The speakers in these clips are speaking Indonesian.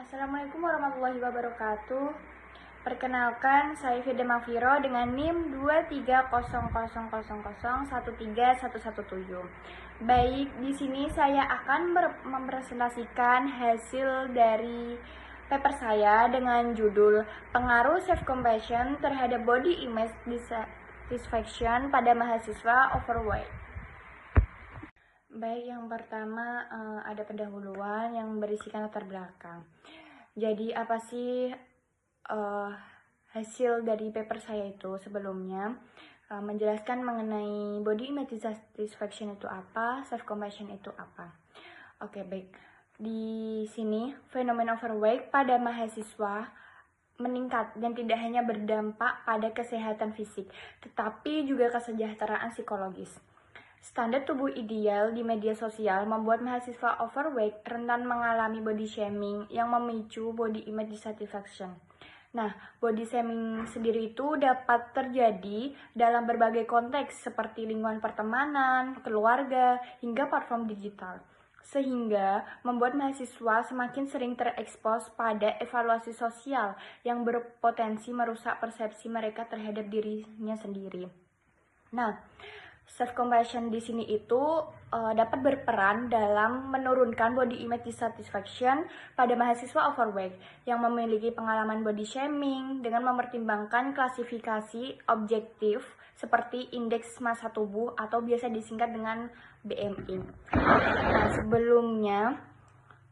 Assalamualaikum warahmatullahi wabarakatuh. Perkenalkan, saya Firda Mafiro dengan NIM 23000013117. Baik, di sini saya akan mempresentasikan hasil dari paper saya dengan judul Pengaruh Self-Compassion terhadap Body Image Dissatisfaction pada mahasiswa overweight. Baik, yang pertama ada pendahuluan yang berisikan latar belakang. Jadi apa sih hasil dari paper saya itu? Sebelumnya menjelaskan mengenai body image dissatisfaction itu apa, self compassion itu apa. Oke, baik. Di sini fenomena overweight pada mahasiswa meningkat dan tidak hanya berdampak pada kesehatan fisik, tetapi juga kesejahteraan psikologis. Standar tubuh ideal di media sosial membuat mahasiswa overweight rentan mengalami body shaming yang memicu body image dissatisfaction. Nah, body shaming sendiri itu dapat terjadi dalam berbagai konteks seperti lingkungan pertemanan, keluarga, hingga platform digital. Sehingga membuat mahasiswa semakin sering terekspos pada evaluasi sosial yang berpotensi merusak persepsi mereka terhadap dirinya sendiri. Nah, self-compassion di sini itu dapat berperan dalam menurunkan body image dissatisfaction pada mahasiswa overweight yang memiliki pengalaman body shaming dengan mempertimbangkan klasifikasi objektif seperti indeks massa tubuh atau biasa disingkat dengan BMI. Nah, sebelumnya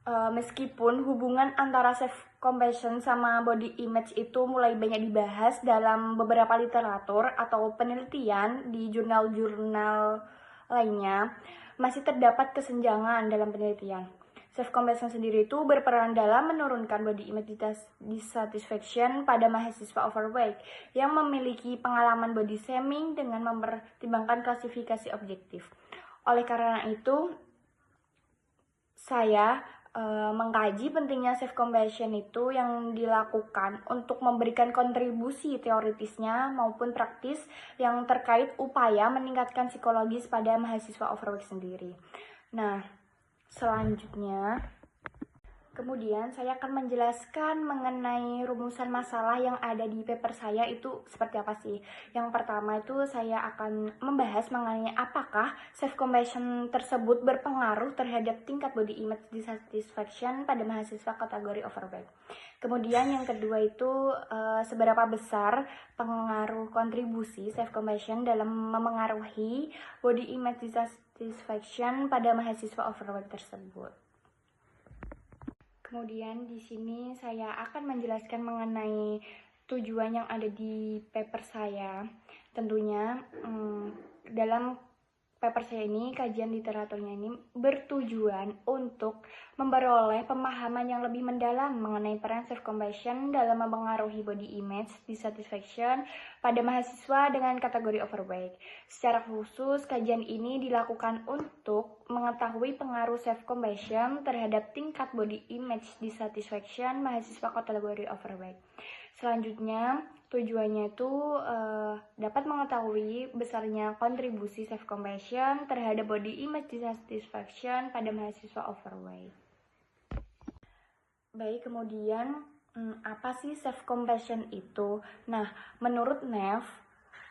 meskipun hubungan antara self-compassion sama body image itu mulai banyak dibahas dalam beberapa literatur atau penelitian di jurnal-jurnal lainnya, masih terdapat kesenjangan dalam penelitian. Self-compassion sendiri itu berperan dalam menurunkan body image dissatisfaction pada mahasiswa overweight yang memiliki pengalaman body shaming dengan mempertimbangkan klasifikasi objektif. Oleh karena itu, saya mengkaji pentingnya self-compassion itu yang dilakukan untuk memberikan kontribusi teoritisnya maupun praktis yang terkait upaya meningkatkan psikologis pada mahasiswa overweight sendiri. Nah, selanjutnya kemudian saya akan menjelaskan mengenai rumusan masalah yang ada di paper saya itu seperti apa sih. Yang pertama itu saya akan membahas mengenai apakah self-compassion tersebut berpengaruh terhadap tingkat body image dissatisfaction pada mahasiswa kategori overweight. Kemudian yang kedua itu seberapa besar pengaruh kontribusi self-compassion dalam memengaruhi body image dissatisfaction pada mahasiswa overweight tersebut. Kemudian di sini saya akan menjelaskan mengenai tujuan yang ada di paper saya. Tentunya dalam paper saya ini, kajian literaturnya ini bertujuan untuk memperoleh pemahaman yang lebih mendalam mengenai peran self-compassion dalam mempengaruhi body image dissatisfaction pada mahasiswa dengan kategori overweight. Secara khusus, kajian ini dilakukan untuk mengetahui pengaruh self-compassion terhadap tingkat body image dissatisfaction mahasiswa kategori overweight. Selanjutnya, tujuannya itu dapat mengetahui besarnya kontribusi self-compassion terhadap body image dissatisfaction pada mahasiswa overweight. Baik, kemudian apa sih self-compassion itu? Nah, menurut Neff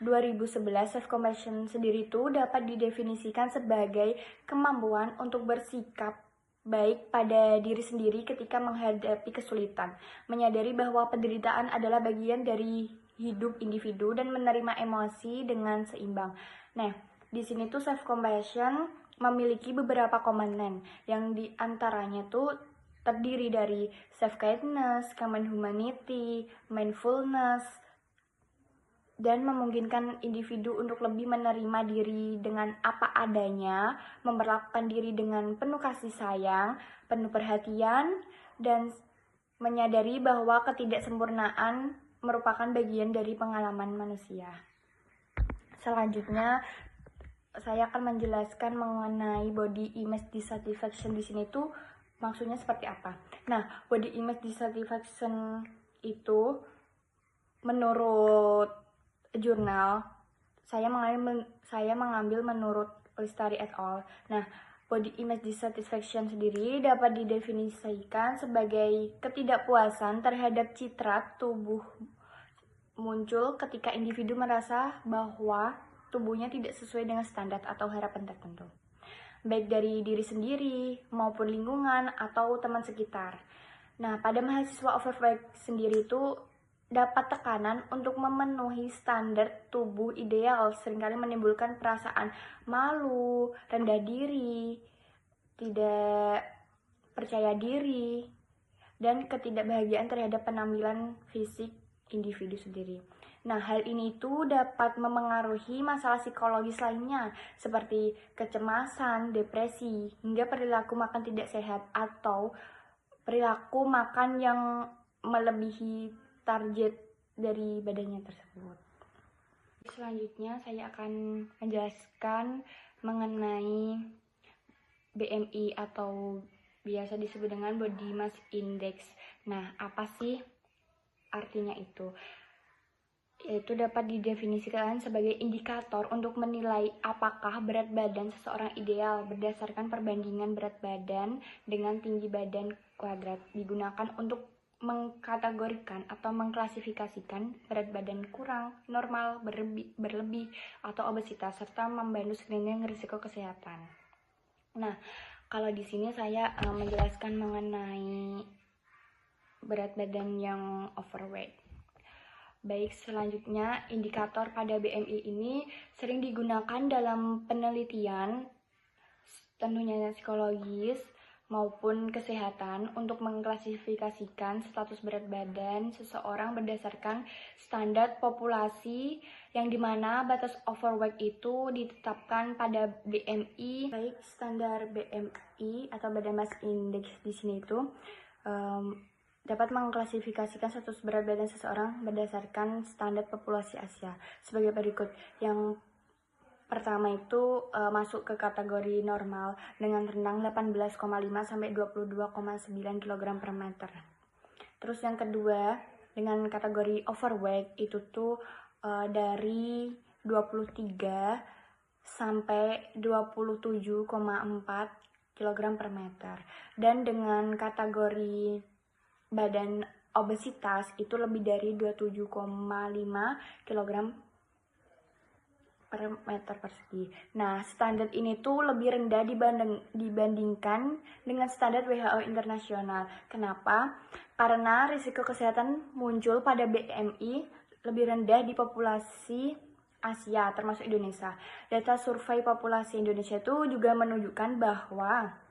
2011, self-compassion sendiri itu dapat didefinisikan sebagai kemampuan untuk bersikap baik pada diri sendiri ketika menghadapi kesulitan, menyadari bahwa penderitaan adalah bagian dari hidup individu dan menerima emosi dengan seimbang. Nah, di sini tuh self-compassion memiliki beberapa komponen yang diantaranya tuh terdiri dari self-kindness, common humanity, mindfulness, dan memungkinkan individu untuk lebih menerima diri dengan apa adanya, memperlakukan diri dengan penuh kasih sayang, penuh perhatian, dan menyadari bahwa ketidaksempurnaan merupakan bagian dari pengalaman manusia. Selanjutnya, saya akan menjelaskan mengenai body image dissatisfaction di sini tuh maksudnya seperti apa. Nah, body image dissatisfaction itu menurut jurnal saya mengambil menurut Lestari et al. Nah, Body image dissatisfaction sendiri dapat didefinisikan sebagai ketidakpuasan terhadap citra tubuh muncul ketika individu merasa bahwa tubuhnya tidak sesuai dengan standar atau harapan tertentu, baik dari diri sendiri maupun lingkungan atau teman sekitar. Nah, pada mahasiswa overweight sendiri itu dapat tekanan untuk memenuhi standar tubuh ideal seringkali menimbulkan perasaan malu, rendah diri, tidak percaya diri, dan ketidakbahagiaan terhadap penampilan fisik individu sendiri. Nah, hal ini tuh dapat memengaruhi masalah psikologis lainnya seperti kecemasan, depresi, hingga perilaku makan tidak sehat atau perilaku makan yang melebihi target dari badannya tersebut. Selanjutnya saya akan menjelaskan mengenai BMI atau biasa disebut dengan Body Mass Index. Nah, apa sih artinya itu? Yaitu dapat didefinisikan sebagai indikator untuk menilai apakah berat badan seseorang ideal berdasarkan perbandingan berat badan dengan tinggi badan kuadrat. Digunakan untuk mengkategorikan atau mengklasifikasikan berat badan kurang, normal, berlebih, atau obesitas, serta membantu screening risiko kesehatan. Nah, kalau di sini saya menjelaskan mengenai berat badan yang overweight. Baik, selanjutnya indikator pada BMI ini sering digunakan dalam penelitian, tentunya psikologis maupun kesehatan, untuk mengklasifikasikan status berat badan seseorang berdasarkan standar populasi yang dimana batas overweight itu ditetapkan pada BMI. Baik, standar BMI atau Body Mass Index di sini itu dapat mengklasifikasikan status berat badan seseorang berdasarkan standar populasi Asia sebagai berikut. Yang pertama itu masuk ke kategori normal dengan rentang 18,5 sampai 22,9 kg per meter. Terus yang kedua dengan kategori overweight itu tuh dari 23 sampai 27,4 kg per meter. Dan dengan kategori badan obesitas itu lebih dari 27,5 kg per meter persegi. Nah, standar ini tuh lebih rendah dibandingkan dengan standar WHO internasional. Kenapa? Karena risiko kesehatan muncul pada BMI lebih rendah di populasi Asia, termasuk Indonesia. Data survei populasi Indonesia itu juga menunjukkan bahwa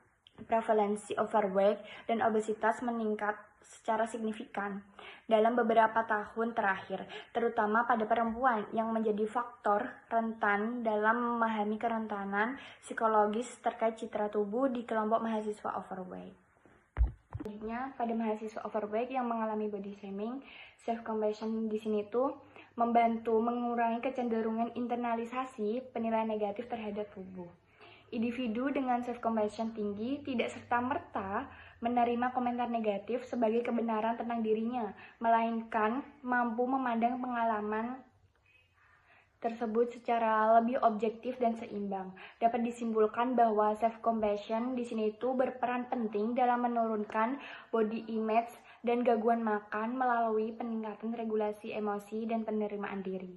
prevalensi overweight dan obesitas meningkat secara signifikan dalam beberapa tahun terakhir, terutama pada perempuan yang menjadi faktor rentan dalam memahami kerentanan psikologis terkait citra tubuh di kelompok mahasiswa overweight. Selanjutnya, pada mahasiswa overweight yang mengalami body shaming, self-compassion di sini tuh membantu mengurangi kecenderungan internalisasi penilaian negatif terhadap tubuh. Individu dengan self-compassion tinggi tidak serta-merta menerima komentar negatif sebagai kebenaran tentang dirinya, melainkan mampu memandang pengalaman tersebut secara lebih objektif dan seimbang. Dapat disimpulkan bahwa self-compassion di sini itu berperan penting dalam menurunkan body image dan gangguan makan melalui peningkatan regulasi emosi dan penerimaan diri.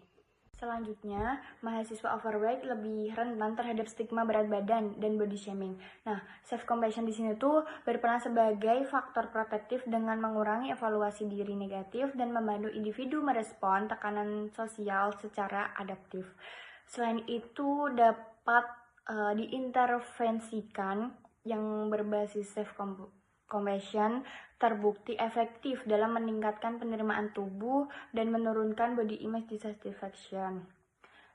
Selanjutnya, mahasiswa overweight lebih rentan terhadap stigma berat badan dan body shaming. Nah, self-compassion di sini tuh berperan sebagai faktor protektif dengan mengurangi evaluasi diri negatif dan membantu individu merespon tekanan sosial secara adaptif. Selain itu, dapat diintervensikan yang berbasis self-compassion terbukti efektif dalam meningkatkan penerimaan tubuh dan menurunkan body image dissatisfaction.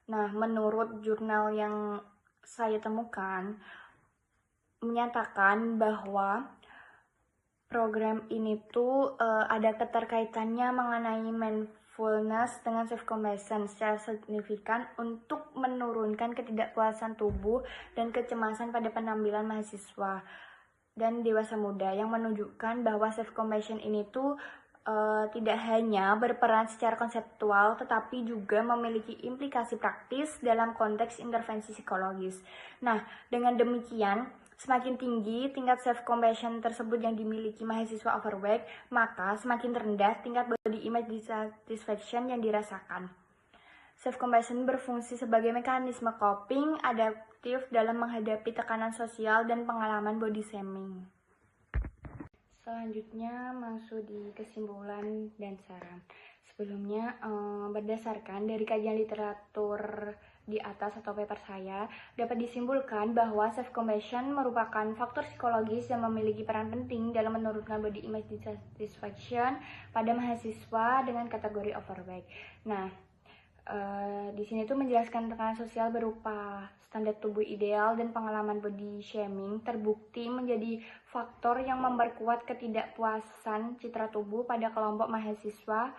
Nah, menurut jurnal yang saya temukan menyatakan bahwa program ini tuh ada keterkaitannya mengenai mindfulness dengan self-compassion secara signifikan untuk menurunkan ketidakpuasan tubuh dan kecemasan pada penampilan mahasiswa dan dewasa muda, yang menunjukkan bahwa self-compassion ini tuh tidak hanya berperan secara konseptual tetapi juga memiliki implikasi praktis dalam konteks intervensi psikologis. Nah, dengan demikian Semakin tinggi tingkat self-compassion tersebut yang dimiliki mahasiswa overweight, maka semakin rendah tingkat body image dissatisfaction yang dirasakan. Self-compassion berfungsi sebagai mekanisme coping adaptif dalam menghadapi tekanan sosial dan pengalaman body shaming. Selanjutnya masuk di kesimpulan dan saran. Sebelumnya, berdasarkan dari kajian literatur di atas atau paper saya, dapat disimpulkan bahwa self-compassion merupakan faktor psikologis yang memiliki peran penting dalam menurunkan body image dissatisfaction pada mahasiswa dengan kategori overweight. Nah, di sini tuh menjelaskan tekanan sosial berupa standar tubuh ideal dan pengalaman body shaming terbukti menjadi faktor yang memperkuat ketidakpuasan citra tubuh pada kelompok mahasiswa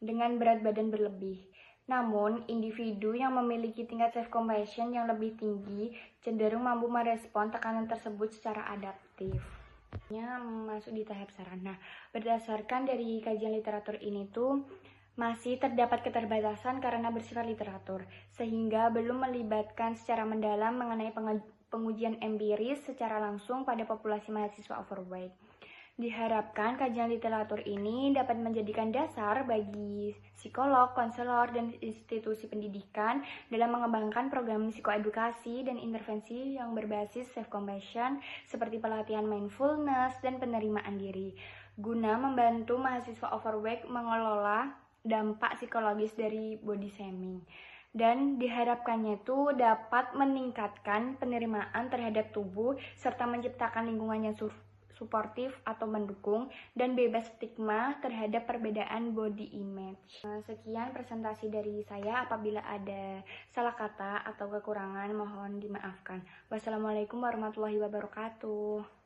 dengan berat badan berlebih. Namun, individu yang memiliki tingkat self-compassion yang lebih tinggi cenderung mampu merespon tekanan tersebut secara adaptif. Masuk di tahap saran. Nah, berdasarkan dari kajian literatur ini tuh masih terdapat keterbatasan karena bersifat literatur, sehingga belum melibatkan secara mendalam mengenai pengujian empiris secara langsung pada populasi mahasiswa overweight. Diharapkan kajian literatur ini dapat menjadikan dasar bagi psikolog, konselor, dan institusi pendidikan dalam mengembangkan program psikoedukasi dan intervensi yang berbasis self-compassion seperti pelatihan mindfulness dan penerimaan diri, guna membantu mahasiswa overweight mengelola dampak psikologis dari body shaming. Dan diharapkannya itu dapat meningkatkan penerimaan terhadap tubuh serta menciptakan lingkungan yang suportif atau mendukung dan bebas stigma terhadap perbedaan body image. Sekian presentasi dari saya. Apabila ada salah kata atau kekurangan mohon dimaafkan. Wassalamualaikum warahmatullahi wabarakatuh.